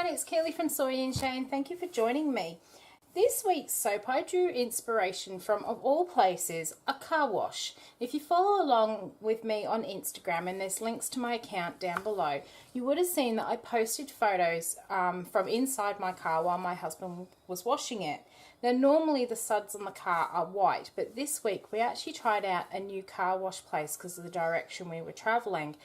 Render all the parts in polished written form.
everyone, it's Kelly from Soy and Shea, and thank you for joining me. This week's soap I drew inspiration from, of all places, a car wash. If you follow along with me on Instagram, and there's links to my account down below, you would have seen that I posted photos from inside my car while my husband was washing it. Now normally the suds on the car are white, but this week we actually tried out a new car wash place because of the direction we were travelling.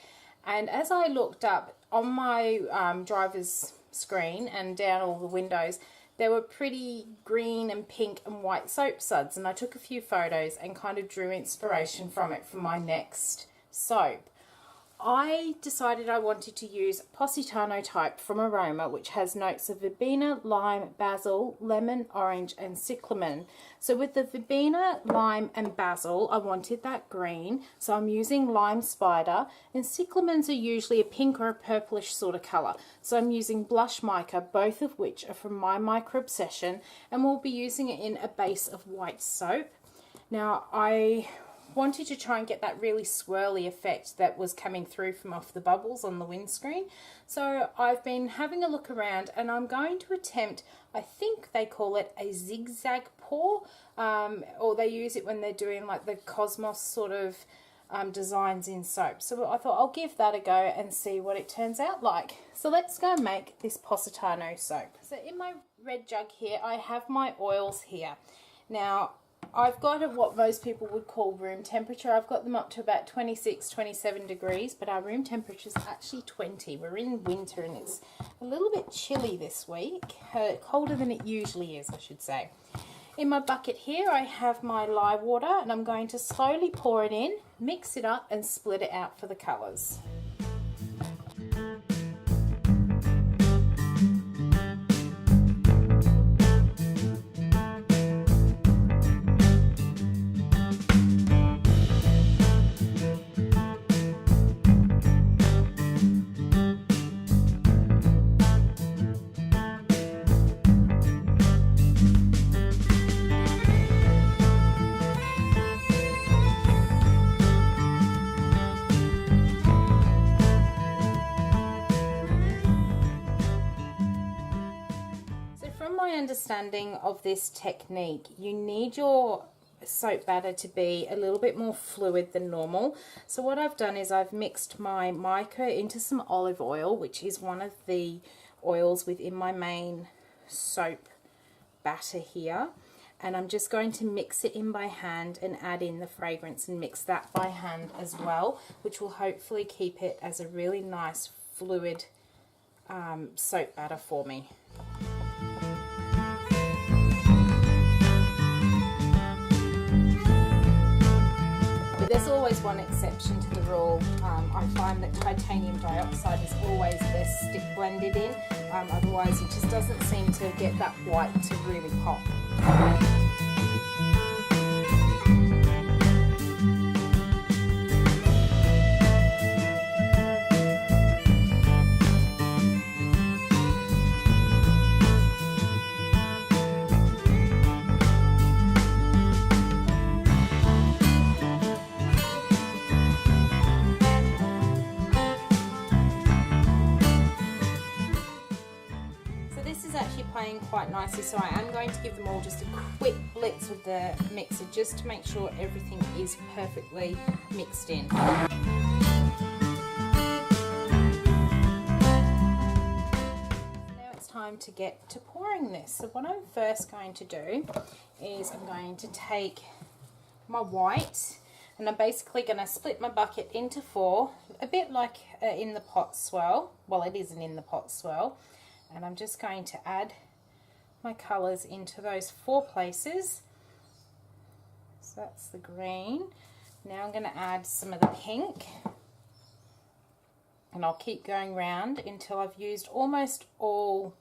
And as I looked up on my driver's screen and down all the windows, there were pretty green and pink and white soap suds, and I took a few photos and kind of drew inspiration from it for my next soap. I decided I wanted to use Positano type from Eroma, which has notes of verbena, lime, basil, lemon, orange and cyclamen. So with the verbena, lime and basil, I wanted that green, so I'm using lime spider, and cyclamens are usually a pink or a purplish sort of colour. So I'm using blush mica, both of which are from my Micro Obsession, and we'll be using it in a base of white soap. Now I wanted to try and get that really swirly effect that was coming through from off the bubbles on the windscreen. So I've been having a look around, and I'm going to attempt, I think they call it a zigzag pour, or they use it when they're doing like the Cosmos sort of designs in soap. So I thought I'll give that a go and see what it turns out like. So let's go and make this Positano soap. So in my red jug here, I have my oils here. Now I've got what most people would call room temperature. I've got them up to about 26, 27 degrees, but our room temperature is actually 20. We're in winter and it's a little bit chilly this week, colder than it usually is, I should say. In my bucket here, I have my lye water, and I'm going to slowly pour it in, mix it up and split it out for the colours. Understanding of this technique, you need your soap batter to be a little bit more fluid than normal. So what I've done is I've mixed my mica into some olive oil, which is one of the oils within my main soap batter here, and I'm just going to mix it in by hand and add in the fragrance and mix that by hand as well, which will hopefully keep it as a really nice fluid soap batter for me. There's always one exception to the rule. I find that titanium dioxide is always best stick blended in, otherwise it just doesn't seem to get that white to really pop. Actually playing quite nicely, so I am going to give them all just a quick blitz with the mixer just to make sure everything is perfectly mixed in. Now it's time to get to pouring this. So what I'm first going to do is I'm going to take my white, and I'm basically going to split my bucket into four, a bit like in the pot swirl. Well, it isn't in the pot swirl. And I'm just going to add my colours into those four places. So that's the green. Now I'm going to add some of the pink. And I'll keep going round until I've used almost all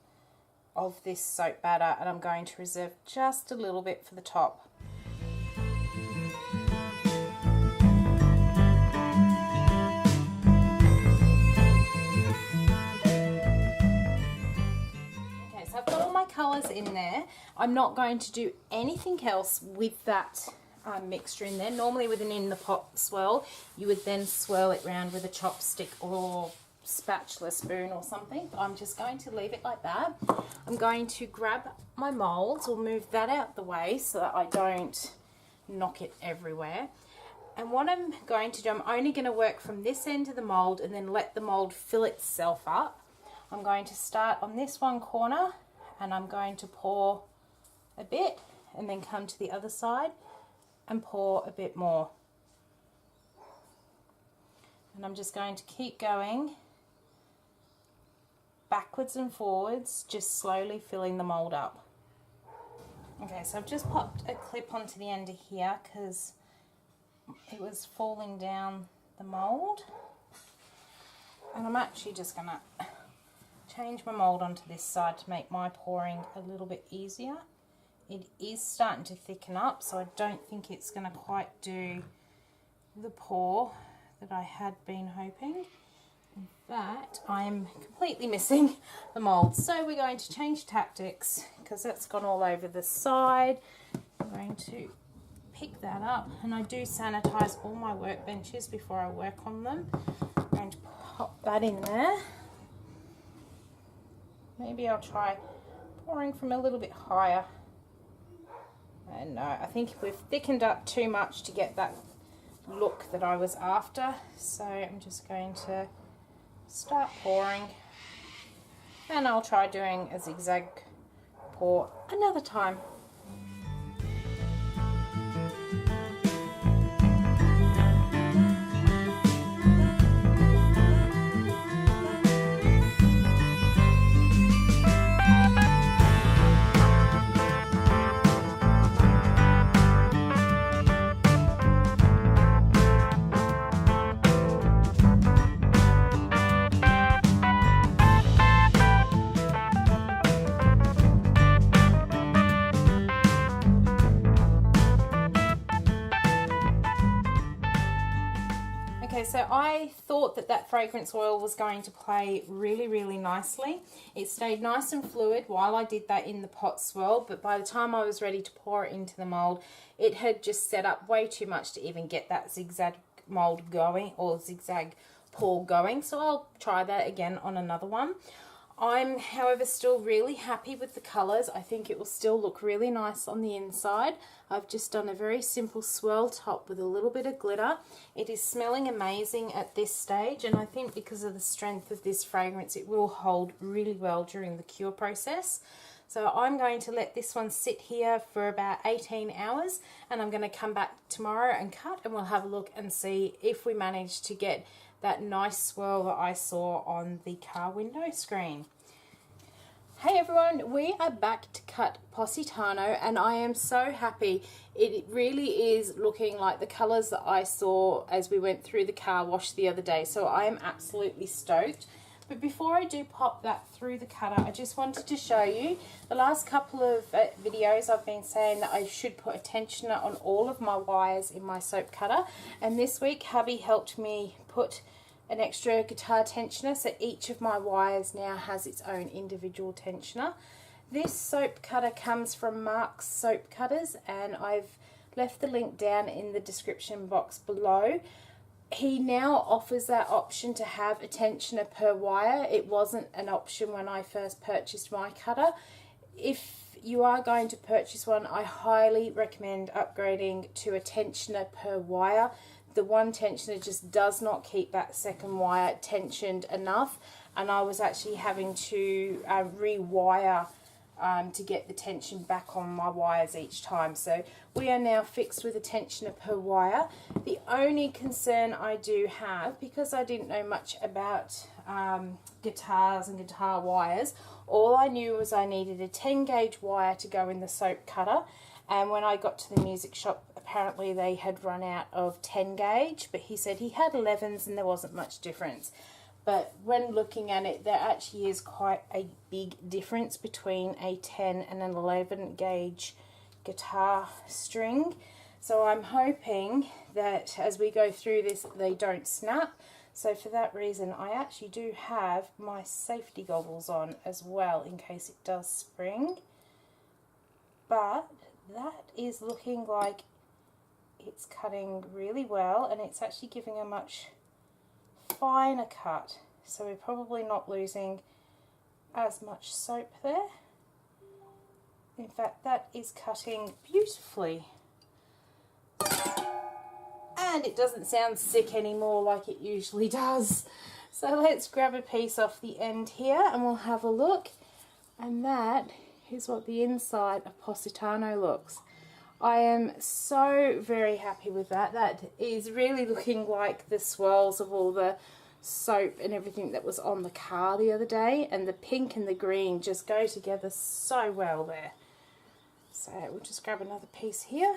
of this soap batter, and I'm going to reserve just a little bit for the top. Colours in there. I'm not going to do anything else with that mixture in there. Normally with an in the pot swirl, you would then swirl it round with a chopstick or spatula spoon or something. I'm just going to leave it like that. I'm going to grab my molds or move that out the way so that I don't knock it everywhere. And what I'm going to do, I'm only going to work from this end of the mold and then let the mold fill itself up. I'm going to start on this one corner and I'm going to pour a bit and then come to the other side and pour a bit more. And I'm just going to keep going backwards and forwards, just slowly filling the mold up. Okay, so I've just popped a clip onto the end of here because it was falling down the mold. And I'm actually just going to change my mold onto this side to make my pouring a little bit easier. It is starting to thicken up, so I don't think it's going to quite do the pour that I had been hoping. In fact, I'm completely missing the mold. So we're going to change tactics because that's gone all over the side. I'm going to pick that up, and I do sanitize all my workbenches before I work on them. I'm going to pop that in there. Maybe I'll try pouring from a little bit higher. And no, I think we've thickened up too much to get that look that I was after. So I'm just going to start pouring, and I'll try doing a zigzag pour another time. Okay, so I thought that fragrance oil was going to play really nicely. It stayed nice and fluid while I did that in the pot swirl, but by the time I was ready to pour it into the mold, it had just set up way too much to even get that zigzag mold going, or zigzag pour going. So I'll try that again on another one. I'm, however, still really happy with the colours. I think it will still look really nice on the inside. I've just done a very simple swirl top with a little bit of glitter. It is smelling amazing at this stage, and I think because of the strength of this fragrance, it will hold really well during the cure process. So I'm going to let this one sit here for about 18 hours, and I'm going to come back tomorrow and cut, and we'll have a look and see if we manage to get that nice swirl that I saw on the car window screen. Hey everyone, we are back to cut Positano, and I am so happy. It really is looking like the colours that I saw as we went through the car wash the other day, so I am absolutely stoked. But before I do pop that through the cutter, I just wanted to show you the last couple of videos I've been saying that I should put a tensioner on all of my wires in my soap cutter, and this week hubby helped me put an extra guitar tensioner, so each of my wires now has its own individual tensioner. This soap cutter comes from Mark's Soap Cutters, and I've left the link down in the description box below. He now offers that option to have a tensioner per wire. It wasn't an option when I first purchased my cutter. If you are going to purchase one, I highly recommend upgrading to a tensioner per wire. The one tensioner just does not keep that second wire tensioned enough, and I was actually having to rewire to get the tension back on my wires each time. So we are now fixed with a tensioner per wire. The only concern I do have, because I didn't know much about guitars and guitar wires, all I knew was I needed a 10 gauge wire to go in the soap cutter, and when I got to the music shop, apparently they had run out of 10 gauge, but he said he had 11s and there wasn't much difference. But when looking at it, there actually is quite a big difference between a 10 and an 11 gauge guitar string. So I'm hoping that as we go through this, they don't snap. So for that reason, I actually do have my safety goggles on as well in case it does spring. But that is looking like it's cutting really well, and it's actually giving a much finer cut so we're probably not losing as much soap there. In fact, that is cutting beautifully. And it doesn't sound sick anymore like it usually does. So let's grab a piece off the end here and we'll have a look. And that is what the inside of Positano looks. I am so very happy with that. That is really looking like the swirls of all the soap and everything that was on the car the other day, and the pink and the green just go together so well there. So we'll just grab another piece here.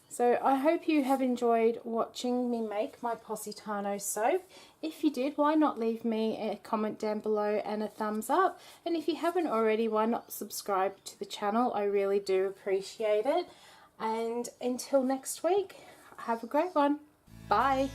So I hope you have enjoyed watching me make my Positano soap. If you did, why not leave me a comment down below and a thumbs up? And if you haven't already, why not subscribe to the channel? I really do appreciate it. And until next week, have a great one. Bye.